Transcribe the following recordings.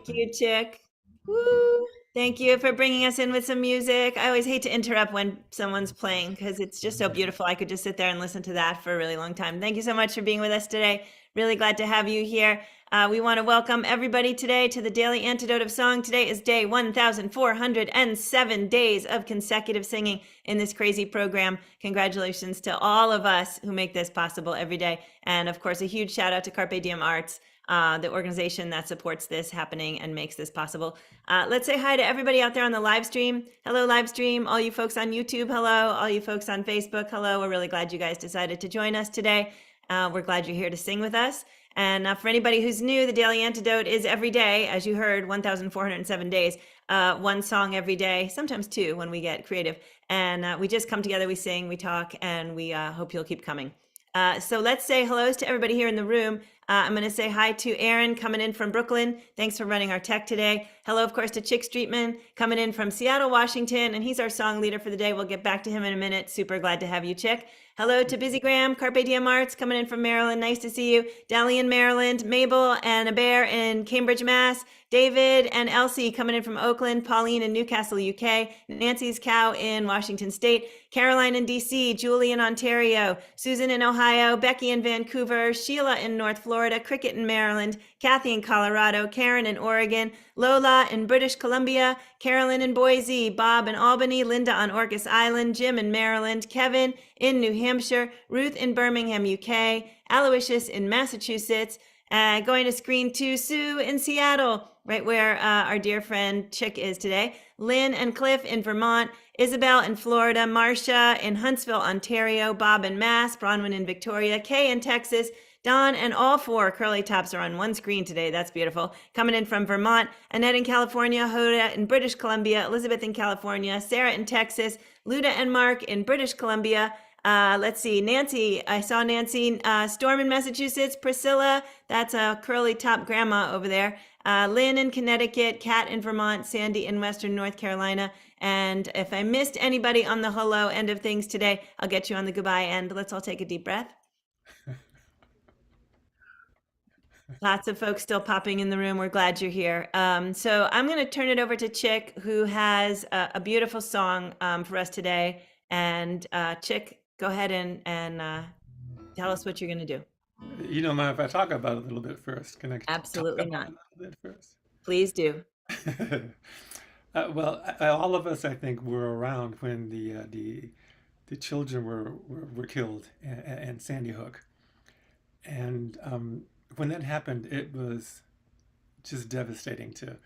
Thank you, Chick. Woo! Thank you for bringing us in with some music. I always hate to interrupt when someone's playing because it's just so beautiful. I could just sit there and listen to that for a really long time. Thank you so much for being with us today. Really glad to have you here. We want to welcome everybody today to the Daily Antidote of Song. Today is day 1,407 days of consecutive singing in this crazy program. Congratulations to all of us who make this possible every day. And of course, a huge shout out to Carpe Diem Arts, the organization that supports this happening and makes this possible. Let's say hi to everybody out there on the live stream. Hello, live stream. All you folks on YouTube, hello. All you folks on Facebook, hello. We're really glad you guys decided to join us today. We're glad you're here to sing with us. And for anybody who's new, the Daily Antidote is every day, as you heard, 1,407 days, one song every day, sometimes two when we get creative. And we just come together, we sing, we talk, and we hope you'll keep coming. So let's say hellos to everybody here in the room. I'm going to say hi to Aaron coming in from Brooklyn. Thanks for running our tech today. Hello, of course, to Chic Streetman coming in from Seattle, Washington, and he's our song leader for the day. We'll get back to him in a minute. Super glad to have you, Chick. Hello to Busy Graham, Carpe Diem Arts coming in from Maryland. Nice to see you. Dally in Maryland, Mabel and a bear in Cambridge, Mass. David and Elsie coming in from Oakland, Pauline in Newcastle, UK, Nancy's cow in Washington State, Caroline in DC, Julie in Ontario, Susan in Ohio, Becky in Vancouver, Sheila in North Florida, Cricket in Maryland, Kathy in Colorado, Karen in Oregon, Lola in British Columbia, Carolyn in Boise, Bob in Albany, Linda on Orcas Island, Jim in Maryland, Kevin in New Hampshire, Ruth in Birmingham, UK, Aloysius in Massachusetts, going to screen 2, Sue in Seattle, right where our dear friend Chick is today, Lynn and Cliff in Vermont, Isabel in Florida, Marcia in Huntsville, Ontario, Bob in Mass, Bronwyn in Victoria, Kay in Texas, Don and all 4 curly tops are on one screen today. That's beautiful. Coming in from Vermont, Annette in California, Hoda in British Columbia, Elizabeth in California, Sarah in Texas, Luda and Mark in British Columbia. Let's see, Nancy, I saw Nancy, Storm in Massachusetts, Priscilla, that's a curly top grandma over there, Lynn in Connecticut, Kat in Vermont, Sandy in Western North Carolina. And if I missed anybody on the hello end of things today, I'll get you on the goodbye end. Let's all take a deep breath. Lots of folks still popping in the room. We're glad you're here. So I'm going to turn it over to Chick, who has a beautiful song for us today. And Chick, go ahead and tell us what you're going to do. You don't mind if I talk about it a little bit first? Can I Absolutely talk about not. it a little bit first? Please do. Well, all of us, I think, were around when the children were killed and Sandy Hook, and when that happened, it was just devastating to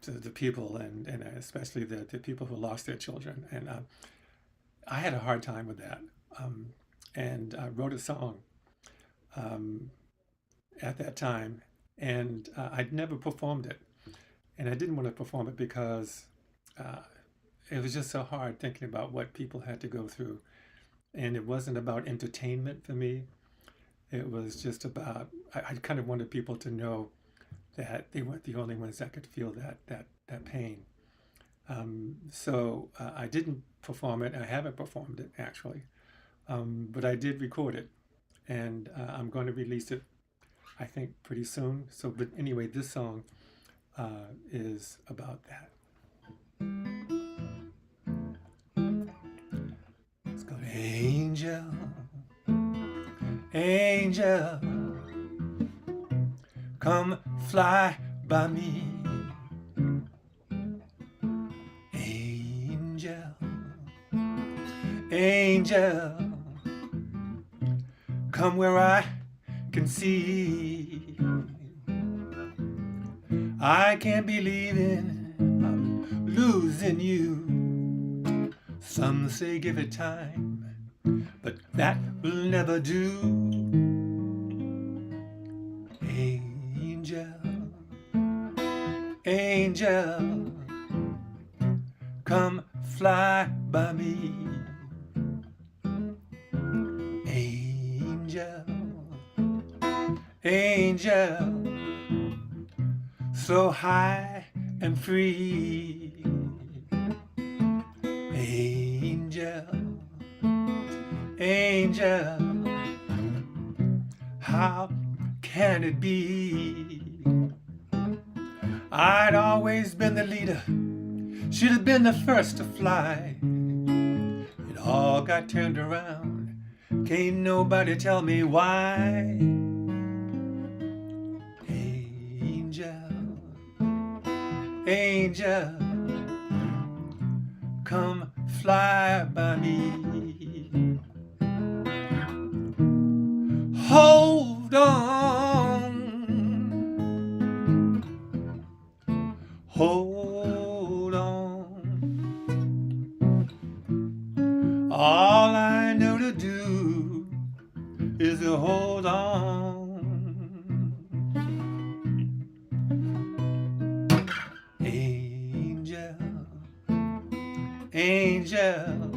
the people and especially the people who lost their children. And I had a hard time with that, and I wrote a song at that time, and I'd never performed it. And I didn't want to perform it because it was just so hard thinking about what people had to go through. And it wasn't about entertainment for me. It was just about, I kind of wanted people to know that they weren't the only ones that could feel that pain. So I didn't perform it. I haven't performed it actually, but I did record it, and I'm going to release it, I think, pretty soon. So, but anyway, this song is about that. It's called Angel, Angel, come fly by me. Angel, Angel, come where I can see. I can't believe in I'm losing you. Some say give it time, but that will never do. Angel, Angel, come fly by me. Angel, Angel, so high and free. Angel, Angel, how can it be? I'd always been the leader, should have been the first to fly. It all got turned around, can't nobody tell me why. Angel, angel, come fly by me. Hold on, hold on. All I know to do is to hold on. Angel, angel,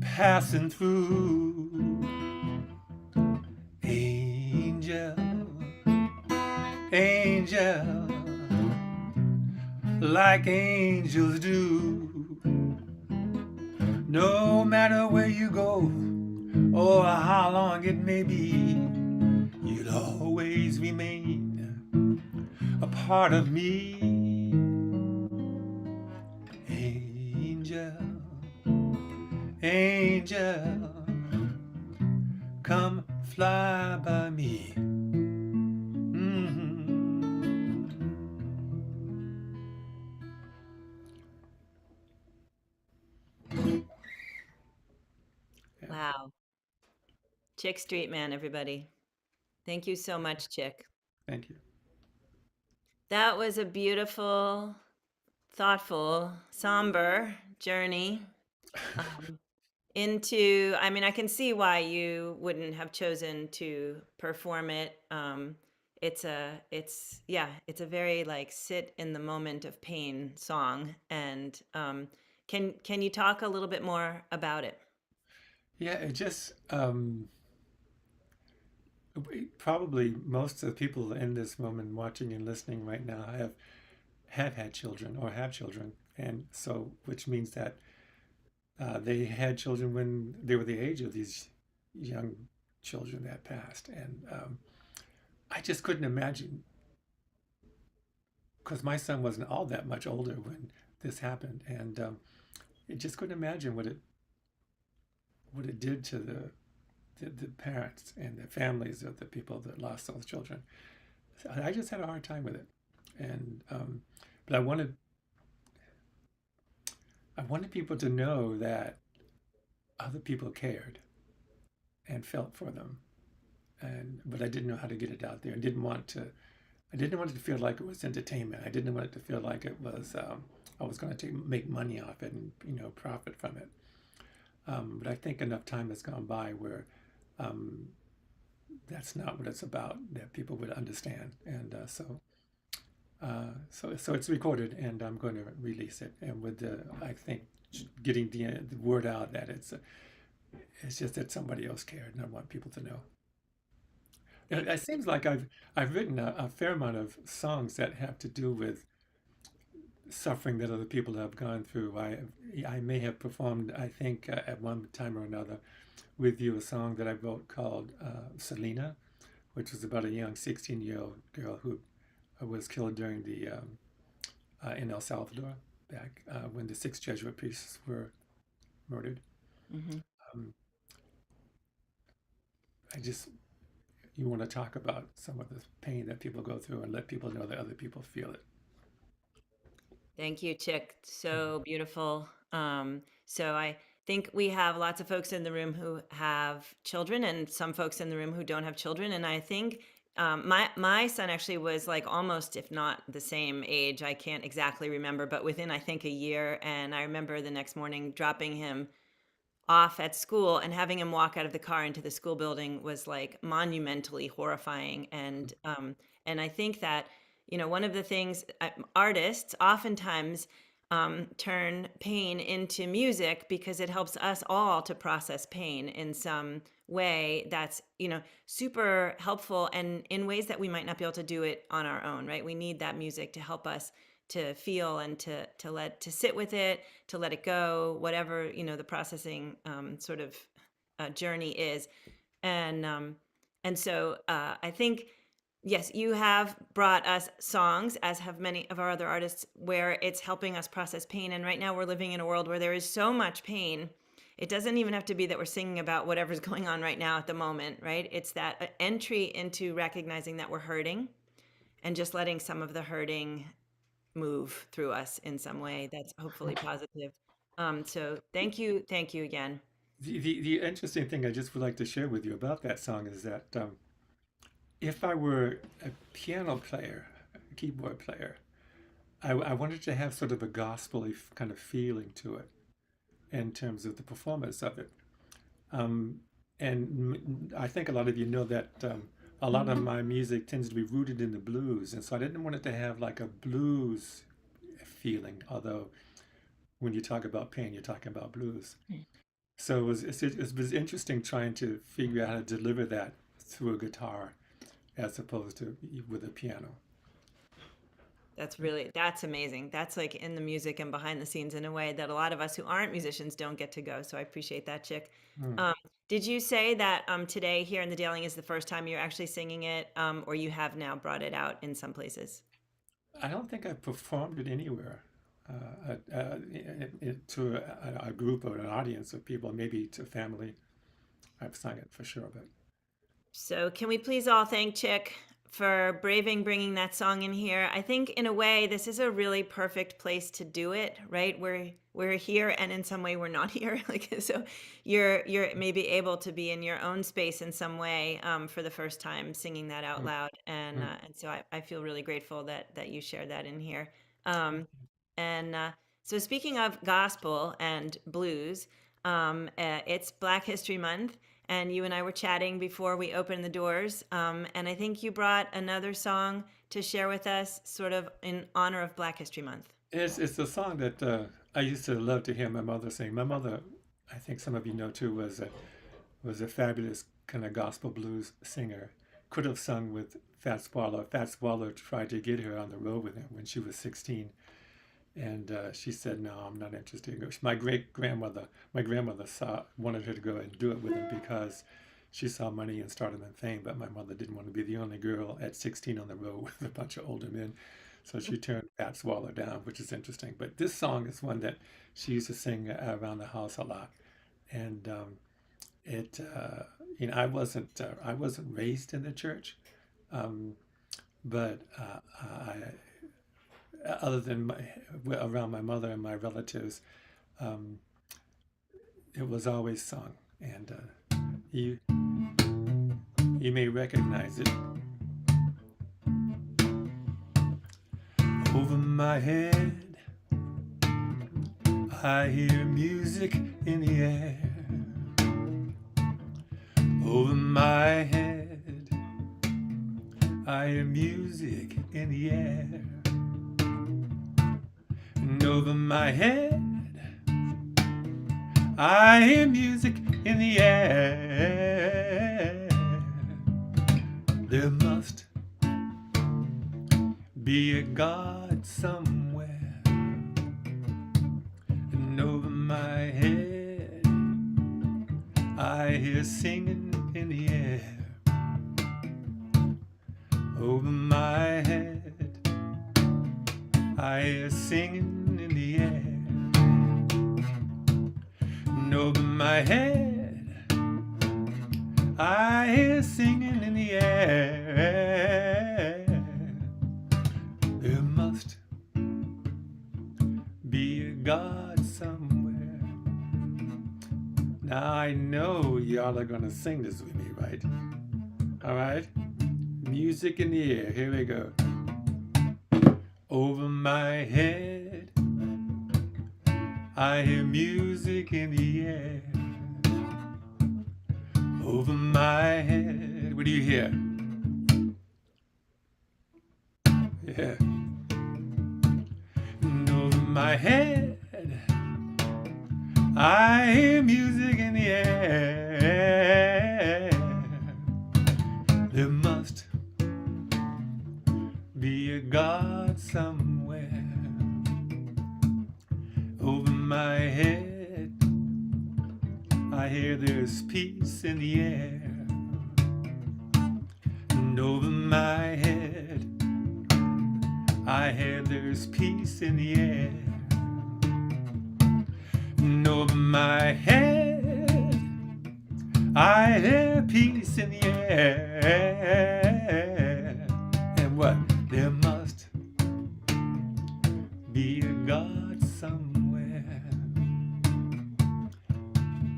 passing through. Angel, angel, like angels do. No matter where you go or how long it may be, you'll always remain a part of me. Angel, angel, come fly by me. Mhm. Yeah, Wow. Chick Streetman, everybody. Thank you so much, Chick. thank you. That was a beautiful, thoughtful, somber journey um, into, I mean, I can see why you wouldn't have chosen to perform it. It's a very like sit in the moment of pain song. And can you talk a little bit more about it? Yeah, it just probably most of the people in this moment watching and listening right now have had children or have children, and so which means that they had children when they were the age of these young children that passed, and I just couldn't imagine because my son wasn't all that much older when this happened, and I just couldn't imagine what it did to the parents and the families of the people that lost those children. So I just had a hard time with it, and but I wanted people to know that other people cared and felt for them, and but I didn't know how to get it out there. I didn't want it to feel like it was entertainment. I didn't want it to feel like it was I was going to make money off it and profit from it. But I think enough time has gone by where um, that's not what it's about. That people would understand, and so it's recorded, and I'm going to release it. And with the I think getting the word out that it's just that somebody else cared, and I want people to know. It seems like I've written a fair amount of songs that have to do with suffering that other people have gone through. I may have performed, I think, at one time or another, with you a song that I wrote called Selena, which was about a young 16-year-old girl who was killed during the in El Salvador back when the 6 Jesuit priests were murdered. Hmm. Um, I just you want to talk about some of the pain that people go through and let people know that other people feel it. Thank you, Chick. Mhm. So beautiful. So I think we have lots of folks in the room who have children, and some folks in the room who don't have children. And I think my son actually was like almost, if not the same age. I can't exactly remember, but within I think a year. And I remember the next morning dropping him off at school and having him walk out of the car into the school building was like monumentally horrifying. And I think that one of the things artists oftentimes turn pain into music because it helps us all to process pain in some way that's super helpful, and in ways that we might not be able to do it on our own, right? We need that music to help us to feel and to sit with it, to let it go, whatever the processing sort of journey is. And so I think Yes, you have brought us songs, as have many of our other artists, where it's helping us process pain. And right now we're living in a world where there is so much pain. It doesn't even have to be that we're singing about whatever's going on right now at the moment, right? It's that entry into recognizing that we're hurting and just letting some of the hurting move through us in some way that's hopefully positive. So thank you again. The interesting thing I just would like to share with you about that song is that if I were a piano player, a keyboard player, I wanted to have sort of a gospel kind of feeling to it in terms of the performance of it. Um, and I think a lot of you know that a lot of my music tends to be rooted in the blues, and so I didn't want it to have like a blues feeling. Although when you talk about pain, you're talking about blues. So it was interesting trying to figure out how to deliver that through a guitar as opposed to with a piano. That's amazing. That's like in the music and behind the scenes in a way that a lot of us who aren't musicians don't get to go. So I appreciate that, Chick. Hmm. Um, did you say that today here in the Daling is the first time you're actually singing it, or you have now brought it out in some places? I don't think I performed it anywhere to a group or an audience of people, maybe to family. I've sung it for sure, but So, can we please all thank Chick for braving bringing that song in here? I think in a way this is a really perfect place to do it, right? We're here and in some way we're not here. Like so you're maybe able to be in your own space in some way for the first time singing that out mm, loud. mm, And so I feel really grateful that you shared that in here. thank Um, and so speaking of gospel and blues, it's Black History Month and you and I were chatting before we opened the doors. And I think you brought another song to share with us, sort of in honor of Black History Month. it's a song that I used to love to hear my mother sing. My mother, I think some of you know too, was a fabulous kind of gospel blues singer. Could have sung with Fats Waller. Fats Waller tried to get her on the road with him when she was 16, and she said, "No, I'm not interested." My grandmother wanted her to go and do it with him because she saw money in stardom and fame. But my mother didn't want to be the only girl at 16 on the road with a bunch of older men, so she turned Fats Waller down, which is interesting. But this song is one that she used to sing around the house a lot, and it I wasn't raised in the church, um, but other than around my mother and my relatives, um, it was always sung, and you you may recognize it. Over my head, I hear music in the air. Over my head, I hear music in the air. And over my head, I hear music in the air. There must be a God somewhere. And over my head, I hear singing in the air. Over my head, I hear singing in the air. And over my head, I hear singing in the air. There must be a God somewhere. Now I know y'all are gonna sing this with me, right? All right? Music in the air, here we go. Over my head, I hear music in the air. Over my head, what do you hear? Yeah. And over my head, I hear music in the air. There must be a God somewhere. Over my head, I hear there's peace in the air. And over my there's peace in the air. And over my head, I hear peace in the air. And what? There must be a God somewhere.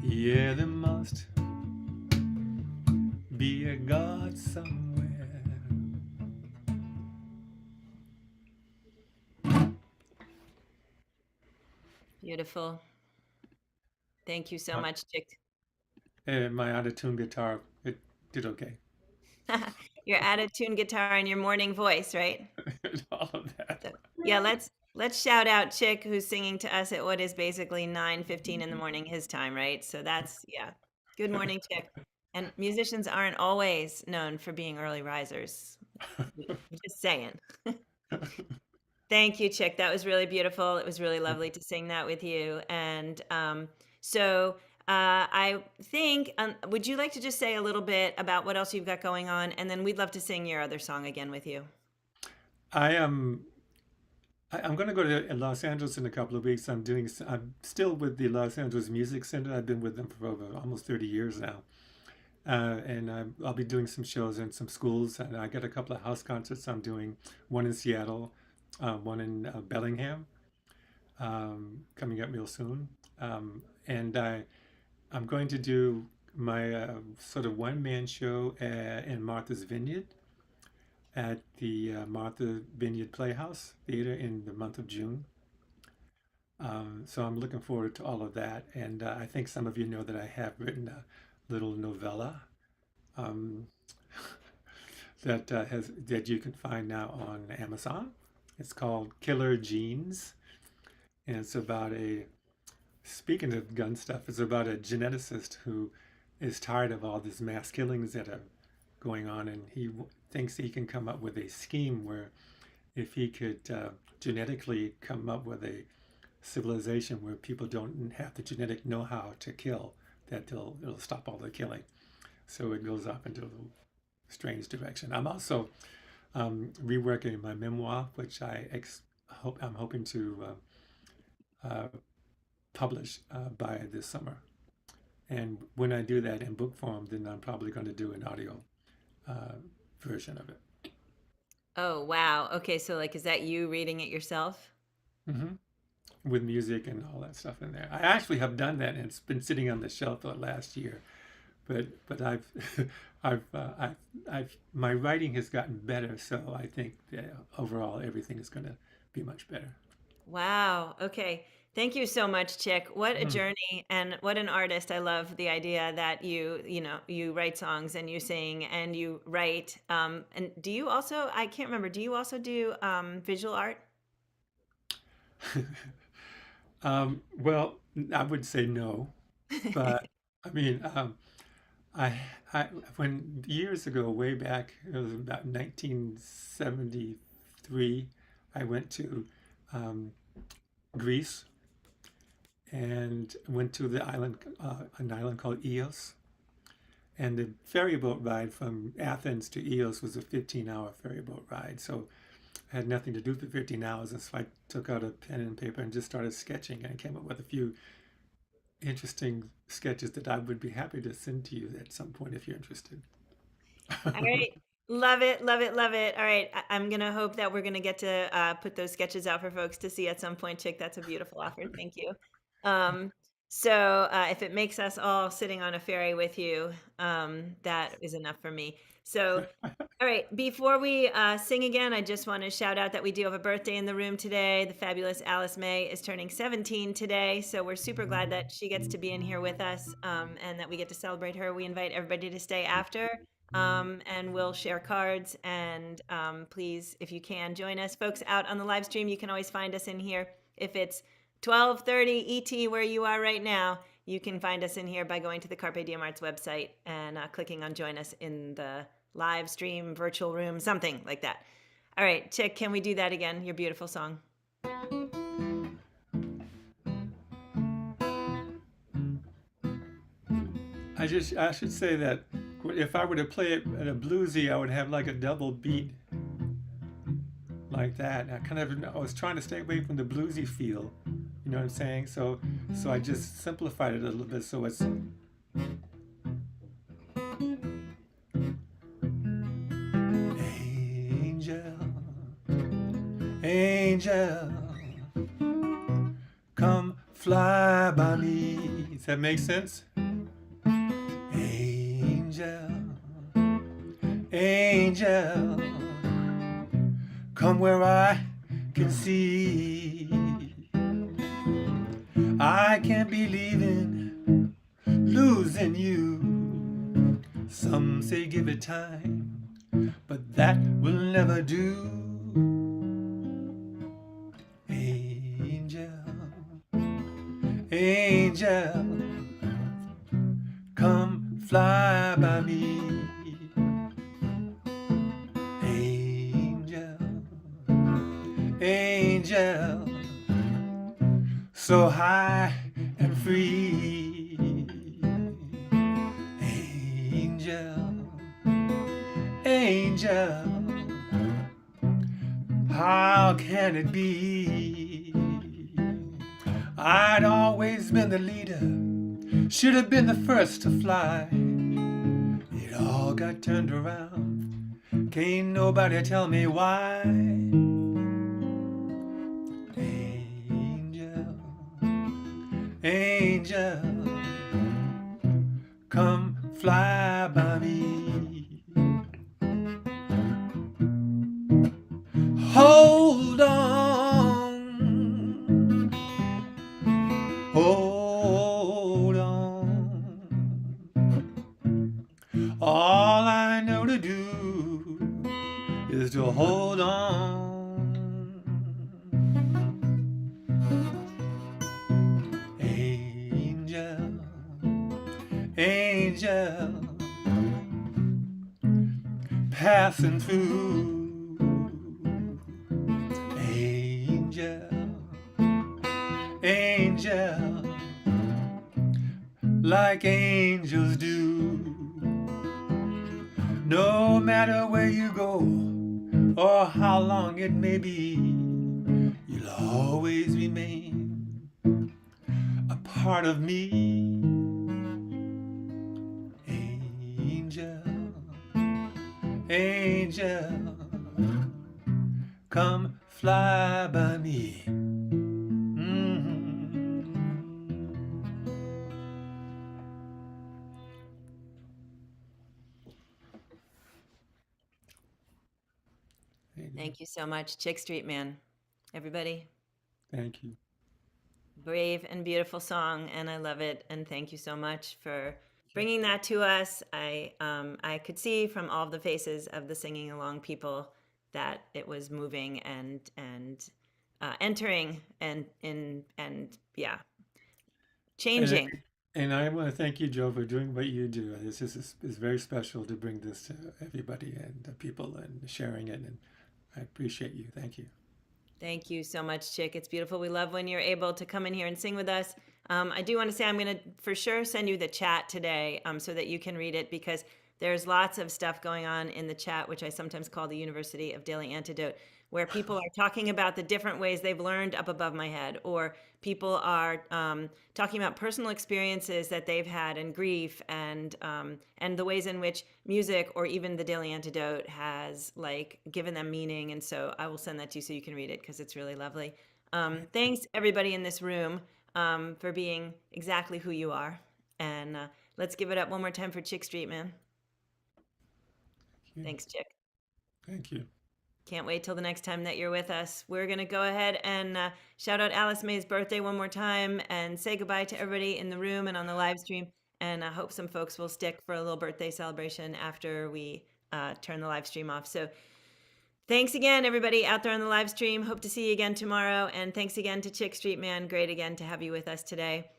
Yeah, there must be a God somewhere. Beautiful. Thank you so Uh, much, Chick. and my out of tune guitar, it did okay. Your out of tune guitar and your morning voice, right? All of that. So yeah, let's shout out Chick, who's singing to us at what is basically 9:15 in the morning his time, right? So that's yeah. Good morning, Chick. And musicians aren't always known for being early risers. I'm just saying. Thank you, Chick. That was really beautiful. It was really lovely to sing that with you. And so I think, would you like to just say a little bit about what else you've got going on? And then we'd love to sing your other song again with you. I am. I'm going to go to Los Angeles in a couple of weeks. I'm still with the Los Angeles Music Center. I've been with them for over almost 30 years now. I'll be doing some shows in some schools. And I got a couple of house concerts I'm doing, one in Seattle, one in Bellingham, coming up real soon. I'm going to do my sort of one-man show in Martha's Vineyard at the Martha Vineyard Playhouse Theater in the month of June. So I'm looking forward to all of that. And I think some of you know that I have written a little novella um, that you can find now on Amazon. It's called Killer Genes, and it's about a speaking of gun stuff. It's about a geneticist who is tired of all these mass killings that are going on, and he thinks he can come up with a scheme where if he could genetically come up with a civilization where people don't have the genetic know-how to kill, that it'll stop all the killing. So it goes off into a little strange direction. I'm also reworking my memoir, which I'm hoping to uh, publish by this summer. And when I do that in book form, then I'm probably going to do an audio uh, version of it. Oh, wow. Okay, so like, is that you reading it yourself? hmm With music and all that stuff in there. I actually have done that, and it's been sitting on the shelf for the last year. But I've my writing has gotten better, so I think that overall everything is going to be much better. Wow. Okay. Thank you so much, Chick. What a Mm. journey and what an artist. I love the idea that you write songs and you sing and you write. And do you also, I can't remember, do you also do visual art? Well, I would say no, but I mean, I, I when years ago, way back, it was about 1973, I went to um, Greece and went to the island, an island called Ios. And the ferry boat ride from Athens to Ios was a 15-hour ferry boat ride. So I had nothing to do for 15 hours. And so I took out a pen and paper and just started sketching. And I came up with a few interesting sketches that I would be happy to send to you at some point if you're interested. All right. Love it, love it, love it. All right. I'm going to hope that we're going to get to put those sketches out for folks to see at some point, Chick. That's a beautiful offer. Thank you. Um, so if it makes us all sitting on a ferry with you, that is enough for me. So, all right. Before we sing again, I just want to shout out that we do have a birthday in the room today. The fabulous Alice May is turning 17 today. So we're super glad that she gets to be in here with us and that we get to celebrate her. We invite everybody to stay after and we'll share cards. And please, if you can, join us. Folks out on the live stream, you can always find us in here. If it's 12:30 ET where you are right now, you can find us in here by going to the Carpe Diem Arts website and clicking on join us in the live stream, virtual room, something like that. All right, Chick, can we do that again? Your beautiful song. I should say that if I were to play it at a bluesy, I would have like a double beat. like that. And I was trying to stay away from the bluesy feel. You know what I'm saying? So I just simplified it a little bit. So it's angel, angel, come fly by me. Does that make sense? Angel, angel, come where I can see. I can't be leaving, losing you. Some say give it time, but that will never do. Angel, angel, come fly by me. Angel, angel, so high and free. Angel, angel, how can it be? I'd always been the leader, should have been the first to fly. It all got turned around, can't nobody tell me why. Angel, angel, come fly by me. Hold on, hold on. All I know to do is to hold on. Angel, angel, passing through. Angel, angel, like angels do. No matter where you go or how long it may be, you'll always remain a part of me. Angel, angel, come fly by me. Thank you so much, Chic Streetman. Everybody, Thank you. brave and beautiful song, and I love it. And thank you so much for bringing that to us. I could see from all of the faces of the singing along people that it was moving and entering and yeah, And, changing. and I want to thank you, Joe, for doing what you do. This is very special to bring this to everybody and people and sharing it. And I appreciate you. Thank you. Thank you so much, Chick. It's beautiful. We love when you're able to come in here and sing with us. I do want to say I'm going to for sure send you the chat today so that you can read it, because there's lots of stuff going on in the chat, which I sometimes call the University of Daily Antidote, where people are talking about the different ways they've learned up above my head, or people are talking about personal experiences that they've had and grief and the ways in which music or even the Daily Antidote has like given them meaning. And so I will send that to you so you can read it, because it's really lovely. Thanks everybody in this room for being exactly who you are. And let's give it up one more time for Chic Streetman. Thank you. Thanks, Chick. Thank you. Can't wait till the next time that you're with us. We're going to go ahead and shout out Alice May's birthday one more time and say goodbye to everybody in the room and on the live stream. And I hope some folks will stick for a little birthday celebration after we turn the live stream off. So thanks again, everybody out there on the live stream. Hope to see you again tomorrow. And thanks again to Chic Streetman. Great again to have you with us today.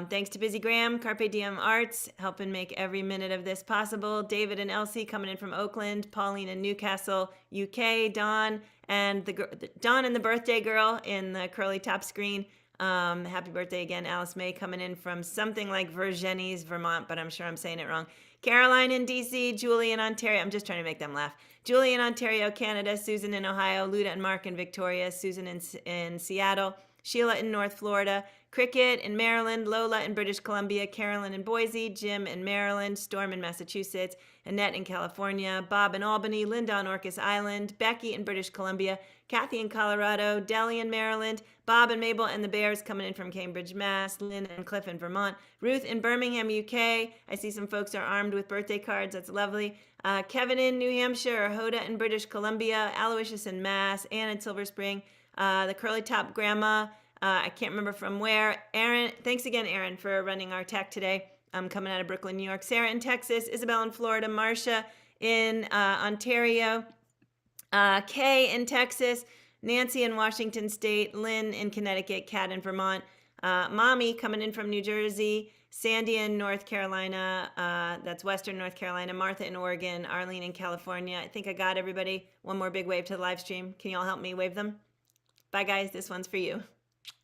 Thanks to Busy Graham, Carpe Diem Arts, helping make every minute of this possible. David and Elsie coming in from Oakland. Pauline in Newcastle, UK. Dawn and the birthday girl in the curly top screen. Happy birthday again, Alice May, coming in from something like Vergennes, Vermont, but I'm sure I'm saying it wrong. Caroline in DC, Julie in Ontario. I'm just trying to make them laugh. Julie in Ontario, Canada. Susan in Ohio. Luda and Mark in Victoria. Susan in Seattle. Sheila in North Florida. Cricket in Maryland. Lola in British Columbia. Carolyn in Boise. Jim in Maryland. Storm in Massachusetts. Annette in California. Bob in Albany. Linda on Orcas Island. Becky in British Columbia. Kathy in Colorado. Deli in Maryland. Bob and Mabel and the Bears coming in from Cambridge, Mass. Lynn and Cliff in Vermont. Ruth in Birmingham, UK. I see some folks are armed with birthday cards. That's lovely. Kevin in New Hampshire. Hoda in British Columbia. Aloysius in Mass. Ann in Silver Spring. The Curly Top Grandma. I can't remember from where. Aaron, thanks again, Aaron, for running our tech today. I'm coming out of Brooklyn, New York. Sarah in Texas. Isabel in Florida. Marcia in Ontario. Kay in Texas. Nancy in Washington State. Lynn in Connecticut. Kat in Vermont. Mommy coming in from New Jersey. Sandy in North Carolina. That's Western North Carolina. Martha in Oregon. Arlene in California. I think I got everybody. One more big wave to the live stream. Can you all help me wave them? Bye, guys. This one's for you.